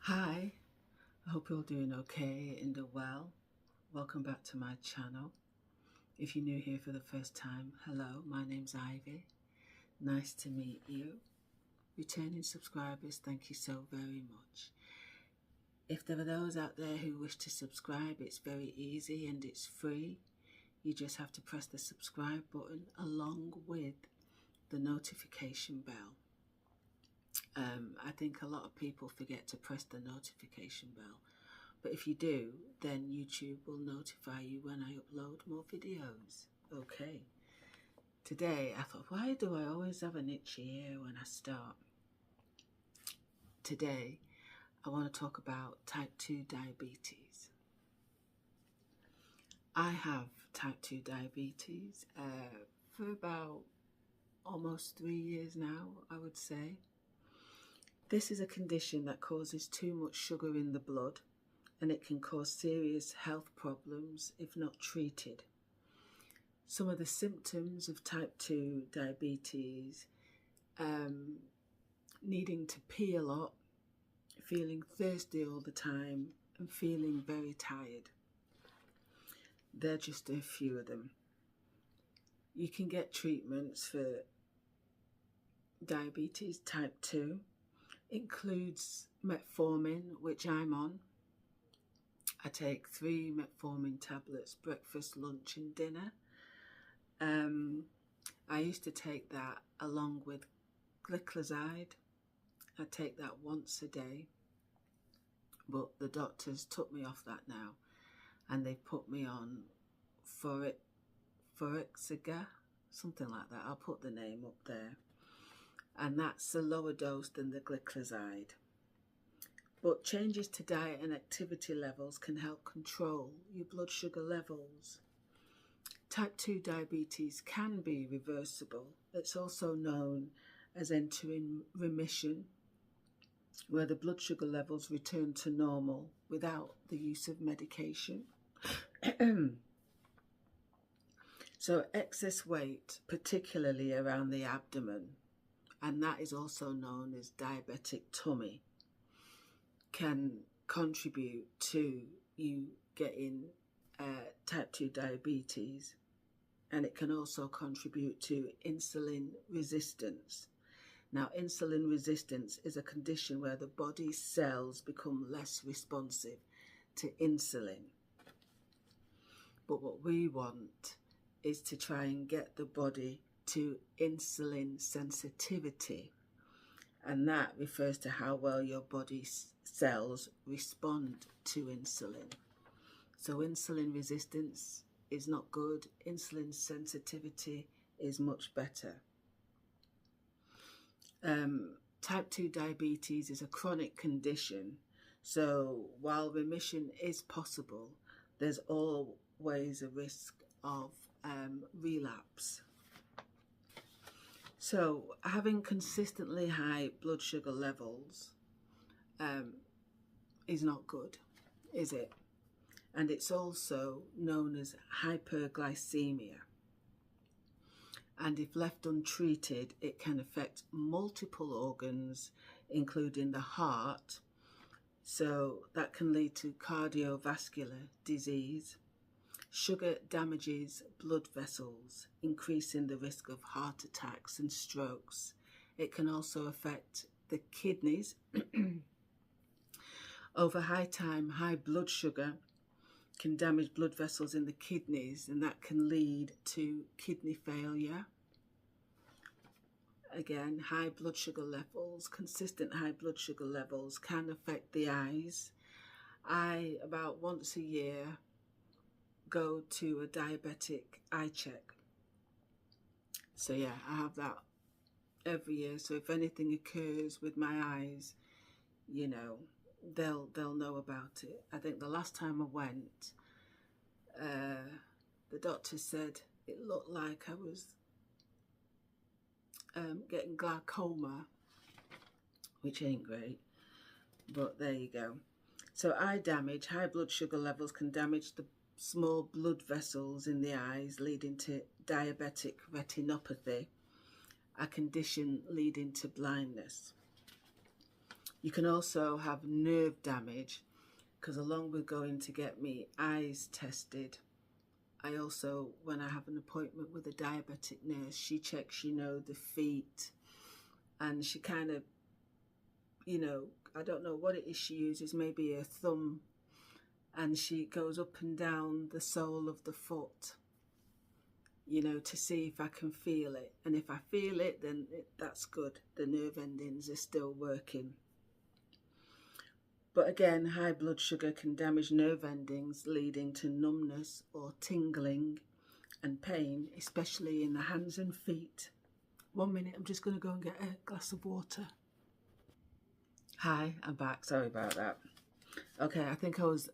Hi, I hope you're doing okay and are well. Welcome back to my channel. If you're new here for the first time, hello, my name's Ivy. Nice to meet you. Returning subscribers, thank you so very much. If there are those out there who wish to subscribe, it's very easy and it's free. You just have to press the subscribe button along with the notification bell. I think a lot of people forget to press the notification bell, but if you do, then YouTube will notify you when I upload more videos. Okay, today I thought, why do I always have an itchy ear when I start? Today I want to talk about type 2 diabetes. I have type 2 diabetes for about almost 3 years now, I would say. This is a condition that causes too much sugar in the blood, and it can cause serious health problems if not treated. Some of the symptoms of type 2 diabetes: needing to pee a lot, feeling thirsty all the time, and feeling very tired. They're just a few of them. You can get treatments for diabetes type 2. Includes metformin, which I'm on. I take 3 metformin tablets, breakfast, lunch and dinner. I used to take that along with gliclazide. I take that once a day, but the doctors took me off that now and they put me on Farxiga, something like that. I'll put the name up there. And that's a lower dose than the gliclazide. But changes to diet and activity levels can help control your blood sugar levels. Type 2 diabetes can be reversible. It's also known as entering remission, where the blood sugar levels return to normal without the use of medication. So excess weight, particularly around the abdomen, and that is also known as diabetic tummy, can contribute to you getting type 2 diabetes, and it can also contribute to insulin resistance. Now, insulin resistance is a condition where the body's cells become less responsive to insulin. But what we want is to try and get the body to insulin sensitivity, and that refers to how well your body's cells respond to insulin. So insulin resistance is not good, insulin sensitivity is much better. Type 2 diabetes is a chronic condition, so while remission is possible, there's always a risk of relapse. So having consistently high blood sugar levels is not good, is it? And it's also known as hyperglycemia. And if left untreated, it can affect multiple organs, including the heart. So that can lead to cardiovascular disease. Sugar damages blood vessels, increasing the risk of heart attacks and strokes. It can also affect the kidneys. Over high blood sugar can damage blood vessels in the kidneys, and that can lead to kidney failure. Again, high blood sugar levels, consistent high blood sugar levels can affect the eyes. I, about once a year, go to a diabetic eye check. So yeah, I have that every year. So if anything occurs with my eyes, you know, they'll know about it. I think the last time I went, the doctor said it looked like I was getting glaucoma, which ain't great, but there you go. So eye damage, high blood sugar levels can damage the small blood vessels in the eyes, leading to diabetic retinopathy, a condition leading to blindness. You can also have nerve damage, because along with going to get me eyes tested, I also, when I have an appointment with a diabetic nurse, she checks, the feet, and she kind of, I don't know what it is she uses, maybe a thumb, and she goes up and down the sole of the foot, to see if I can feel it. And if I feel it, then that's good. The nerve endings are still working. But again, high blood sugar can damage nerve endings, leading to numbness or tingling and pain, especially in the hands and feet. 1 minute, I'm just going to go and get a glass of water. Hi, I'm back. Sorry about that. Okay, I think I was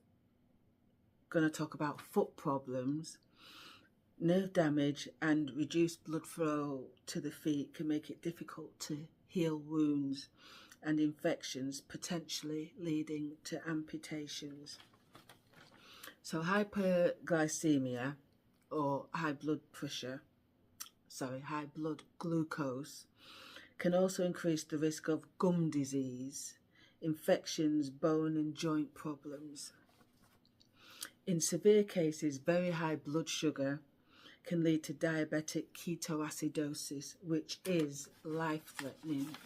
going to talk about foot problems. Nerve damage and reduced blood flow to the feet can make it difficult to heal wounds and infections, potentially leading to amputations. So hyperglycemia, or high blood glucose, can also increase the risk of gum disease, infections, bone and joint problems. In severe cases, very high blood sugar can lead to diabetic ketoacidosis, which is life-threatening.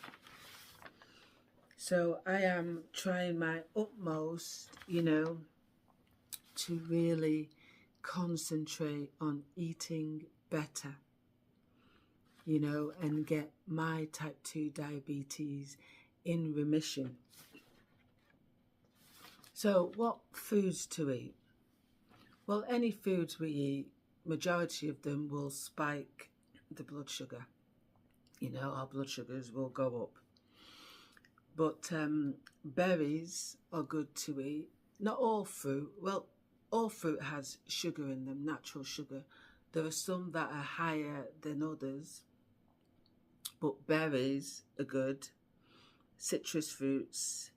So I am trying my utmost, to really concentrate on eating better, and get my type 2 diabetes in remission. So what foods to eat? Well, any foods we eat, majority of them will spike the blood sugar. Our blood sugars will go up. But berries are good to eat. Not all fruit. Well, all fruit has sugar in them, natural sugar. There are some that are higher than others, but berries are good. Citrus fruits,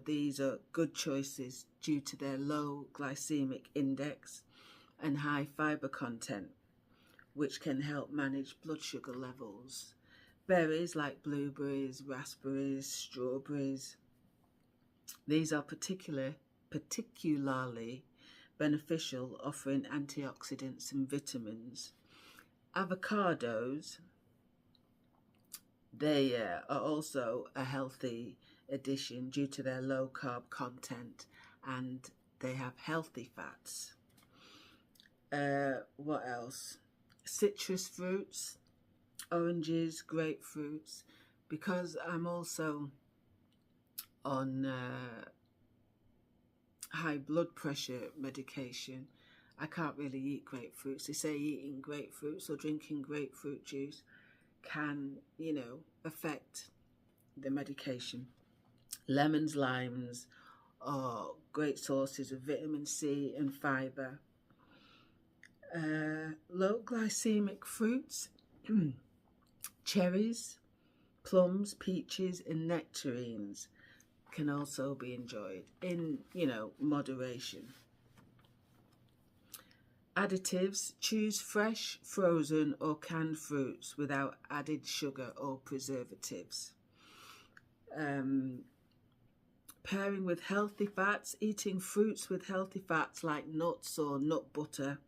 these are good choices due to their low glycemic index and high fiber content, which can help manage blood sugar levels. Berries like blueberries, raspberries, strawberries, these are particularly beneficial, offering antioxidants and vitamins. Avocados, they are also a healthy addition due to their low carb content, and they have healthy fats. What else? Citrus fruits, oranges, grapefruits. Because I'm also on high blood pressure medication, I can't really eat grapefruits. They say eating grapefruits or drinking grapefruit juice can, affect the medication. Lemons, limes are great sources of vitamin C and fiber. Low glycemic fruits, cherries, plums, peaches and nectarines can also be enjoyed in, moderation. Additives: choose fresh, frozen or canned fruits without added sugar or preservatives. Pairing with healthy fats: eating fruits with healthy fats like nuts or nut butter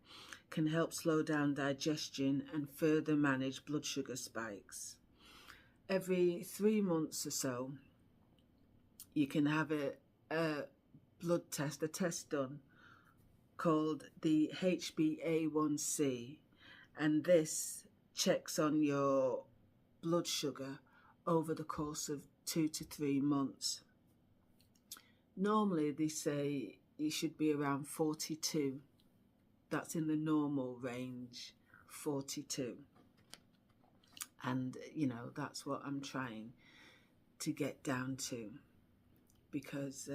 can help slow down digestion and further manage blood sugar spikes. Every 3 months or so, you can have a blood test, a test done called the HbA1c, and this checks on your blood sugar over the course of 2 to 3 months. Normally they say you should be around 42. That's in the normal range, 42. And, that's what I'm trying to get down to, because,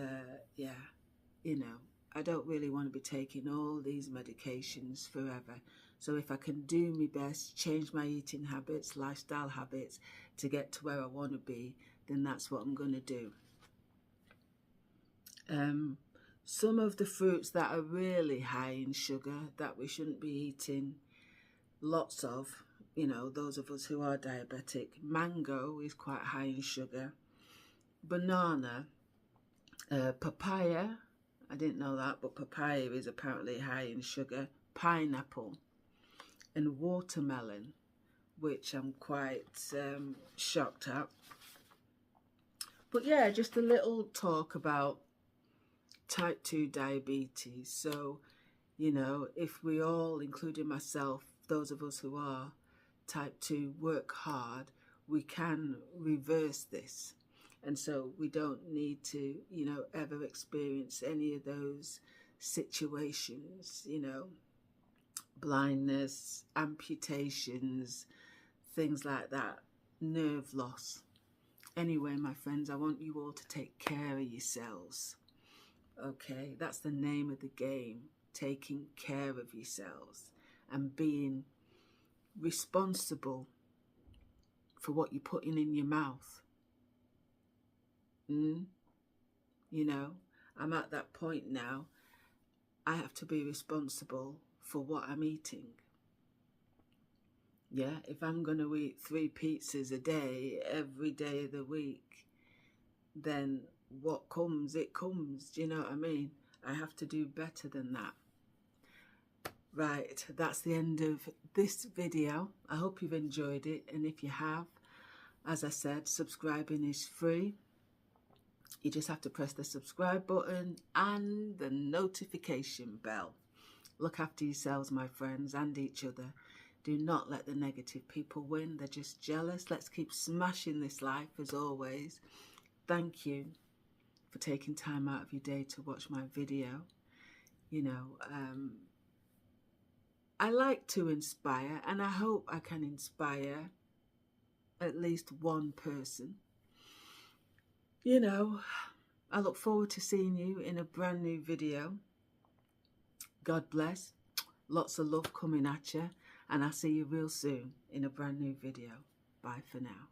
I don't really want to be taking all these medications forever. So if I can do my best, change my eating habits, lifestyle habits to get to where I want to be, then that's what I'm going to do. Some of the fruits that are really high in sugar that we shouldn't be eating lots of, those of us who are diabetic. Mango is quite high in sugar. Banana Papaya, I didn't know that, but papaya is apparently high in sugar. Pineapple and watermelon, which I'm quite shocked at. But yeah, just a little talk about type 2 diabetes. So, you know, if we all, including myself, those of us who are type 2, work hard, we can reverse this. And so we don't need to, you know, ever experience any of those situations, you know, blindness, amputations, things like that, nerve loss. Anyway, my friends, I want you all to take care of yourselves. Okay, that's the name of the game, taking care of yourselves and being responsible for what you're putting in your mouth. You know, I'm at that point now. I have to be responsible for what I'm eating. Yeah, if I'm going to eat 3 pizzas a day, every day of the week, then what comes, it comes. Do you know what I mean? I have to do better than that. Right, that's the end of this video. I hope you've enjoyed it, and if you have, as I said, subscribing is free. You just have to press the subscribe button and the notification bell. Look after yourselves, my friends, and each other. Do not let the negative people win. They're just jealous. Let's keep smashing this life as always. Thank you for taking time out of your day to watch my video. You know, I like to inspire, and I hope I can inspire at least one person. You know, I look forward to seeing you in a brand new video. God bless. Lots of love coming at you, and I'll see you real soon in a brand new video. Bye for now.